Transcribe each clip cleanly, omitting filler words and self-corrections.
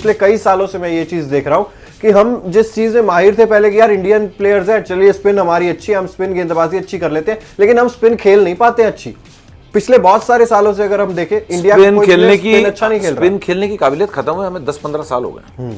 पिछले कई सालों से मैं ये चीज देख रहा हूं कि हम जिस चीज में माहिर थे पहले कि यार इंडियन प्लेयर्स हैं, चलिए स्पिन हमारी अच्छी है, हम स्पिन गेंदबाजी अच्छी कर लेते हैं, लेकिन हम स्पिन खेल नहीं पाते अच्छी। पिछले बहुत सारे सालों से अगर हम देखें, इंडिया स्पिन खेलने की अच्छा नहीं खेल रहा, स्पिन खेलने की काबिलियत खत्म हुई, हमें 10-15 साल हो गए।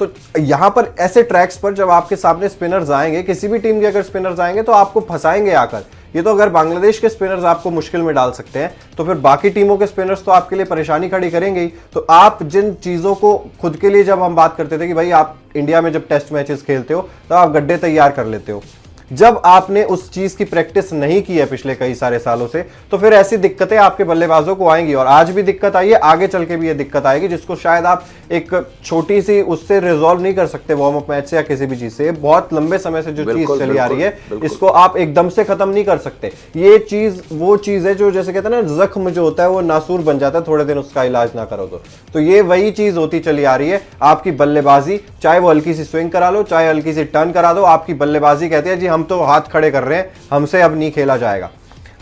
तो यहां पर ऐसे ट्रैक्स पर जब आपके सामने स्पिनर्स आएंगे, किसी भी टीम के अगर स्पिनर्स आएंगे तो आपको फंसाएंगे आकर। ये तो अगर बांग्लादेश के स्पिनर्स आपको मुश्किल में डाल सकते हैं, तो फिर बाकी टीमों के स्पिनर्स तो आपके लिए परेशानी खड़ी करेंगे ही। तो आप जिन चीजों को खुद के लिए, जब हम बात करते थे कि भाई आप इंडिया में जब टेस्ट मैचेस खेलते हो तो आप गड्ढे तैयार कर लेते हो, जब आपने उस चीज की प्रैक्टिस नहीं की है पिछले कई सारे सालों से, तो फिर ऐसी दिक्कतें आपके बल्लेबाजों को आएंगी। और आज भी दिक्कत आई है, आगे चल के भी ये दिक्कत आएगी, जिसको शायद आप एक छोटी सी उससे रिजॉल्व नहीं कर सकते वार्म अप मैच से या किसी भी चीज से। बहुत लंबे समय से जो चीज चली आ रही है, इसको आप एकदम से खत्म नहीं कर सकते। ये चीज वो चीज है जो जैसे कहते हैं ना, जख्म जो होता है वो नासूर बन जाता है थोड़े दिन उसका इलाज ना करो तो ये वही चीज होती चली आ रही है। आपकी बल्लेबाजी, चाहे वो हल्की सी स्विंग करा लो, चाहे हल्की सी टर्न करा दो, आपकी बल्लेबाजी कहती है जी हम तो हाथ खड़े कर रहे हैं, हमसे अब नहीं खेला जाएगा।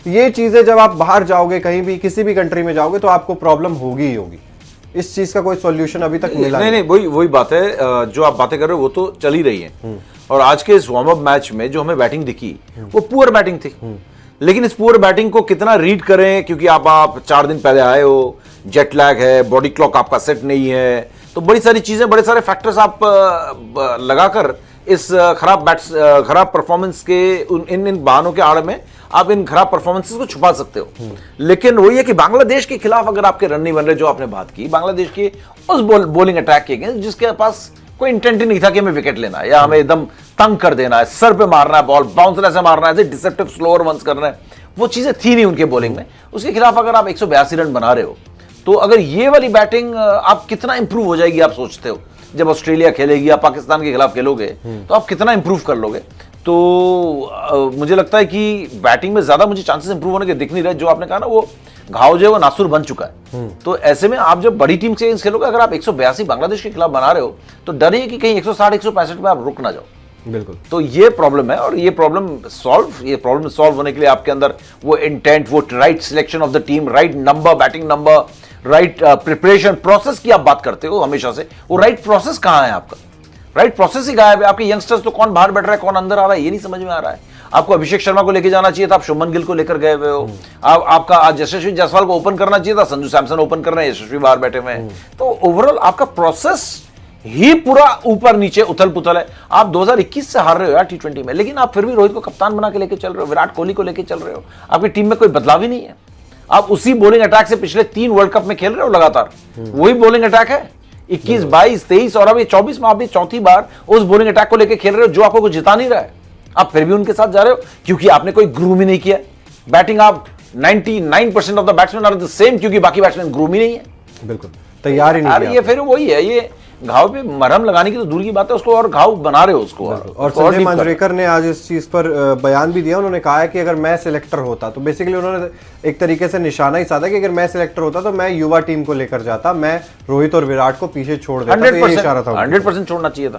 ये चीजें जब आप बाहर जाओगे, कहीं भी किसी भी कंट्री में जाओगे, तो आपको प्रॉब्लम होगी ही होगी। इस चीज का कोई सॉल्यूशन अभी तक मिला नहीं। वही बात है, जो आप बातें कर रहे हो वो तो चल ही रही है। और आज के इस वार्म अप मैच में जो हमें बैटिंग दिखी वो पुअर बैटिंग थी, लेकिन इस पुअर बैटिंग को कितना रीड करें, क्योंकि आप 4 दिन पहले आए हो, जेट लैग है, बॉडी क्लॉक आपका सेट नहीं है, तो बड़ी सारी चीजें, बड़े सारे फैक्टर्स आप लगाकर इस खराब परफॉर्मेंस के इन बहानों के आड़ में आप इन खराब परफॉर्मेंसेस को छुपा सकते हो। लेकिन वही है कि बांग्लादेश के खिलाफ अगर आपके रन नहीं बन रहे, जो आपने बात की बांग्लादेश के उस बॉलिंग अटैक के अगेंस्ट, जिसके पास कोई इंटेंट ही नहीं था कि हमें विकेट लेना है या हमें एकदम तंग कर देना है, सर पे मारना है बॉल, बाउंसर ऐसे मारना है, डिसेप्टिव स्लोअर वंस करना है, वो चीजें थी नहीं उनके बॉलिंग में। उसके खिलाफ अगर आप 182 रन बना रहे हो, तो अगर ये वाली बैटिंग आप कितना इंप्रूव हो जाएगी आप सोचते हो? जब ऑस्ट्रेलिया खेलेगी या पाकिस्तान के खिलाफ खेलोगे तो आप कितना इंप्रूव कर लोगे? तो मुझे लगता है कि बैटिंग में ज्यादा मुझे चांसेस इंप्रूव होने के दिख नहीं रहे। जो आपने कहा ना, वो घाव जो है वो नासूर बन चुका है। तो ऐसे में आप जब बड़ी टीम से खेलोगे, अगर आप 182 बांग्लादेश के खिलाफ बना रहे हो, तो डर है कि कहीं 160-165 में आप रुक ना जाओ। बिल्कुल। तो ये प्रॉब्लम है, और ये प्रॉब्लम सॉल्व होने के लिए आपके अंदर वो इंटेंट, वो right selection of the team, right number, batting number, right preparation process की आप बात करते हो हमेशा से, वो राइट प्रोसेस कहां है आपका? राइट प्रोसेस ही गायब है। आपके यंगस्टर्स तो कौन बाहर बैठ रहा है, कौन अंदर आ रहा है, ये नहीं समझ में आ रहा है। आपको अभिषेक शर्मा को लेके जाना चाहिए था, आप शुभमन गिल को लेकर गए हुए हो। आपका आज यशस्वी जायसवाल को ओपन करना चाहिए था, संजू सैमसन ओपन कर रहे हैं, यशस्वी बाहर बैठे हुए हैं। तो ओवरऑल आपका प्रोसेस ही पूरा ऊपर नीचे उथल पुथल है। आप 2021 से हार रहे हो यार T20 में, लेकिन आप फिर भी रोहित को कप्तान बना के लेके चल रहे हो, विराट कोहली को लेके चल रहे हो। आपकी टीम में कोई बदलाव ही नहीं है। आप उसी बॉलिंग अटैक से पिछले 3 वर्ल्ड कप में खेल रहे हो लगातार, वही बॉलिंग अटैक है। 21, 22, 23 और अभी 24 में आप भी चौथी बार उस बॉलिंग अटैक को लेकर खेल रहे हो जो आपको कुछ जिता नहीं रहा है। आप फिर भी उनके साथ जा रहे हो क्योंकि आपने कोई ग्रूम ही नहीं किया। बैटिंग आप 99% of the batsman are the same, क्योंकि बाकी बैट्समैन ग्रूम ही नहीं है। बिल्कुल तैयार ही नहीं। ये फिर वही है, ये घाव पे मरहम लगाने की तो दूर की बात है, उसको और घाव बना रहे हो उसको। और संजय मांजरेकर ने आज इस चीज पर बयान भी दिया। उन्होंने कहा है कि अगर मैं सिलेक्टर होता, तो बेसिकली उन्होंने एक तरीके से निशाना ही साधा कि अगर मैं सिलेक्टर होता तो मैं युवा टीम को लेकर जाता, मैं रोहित और विराट को पीछे छोड़ देता। 100% छोड़ना चाहिए था।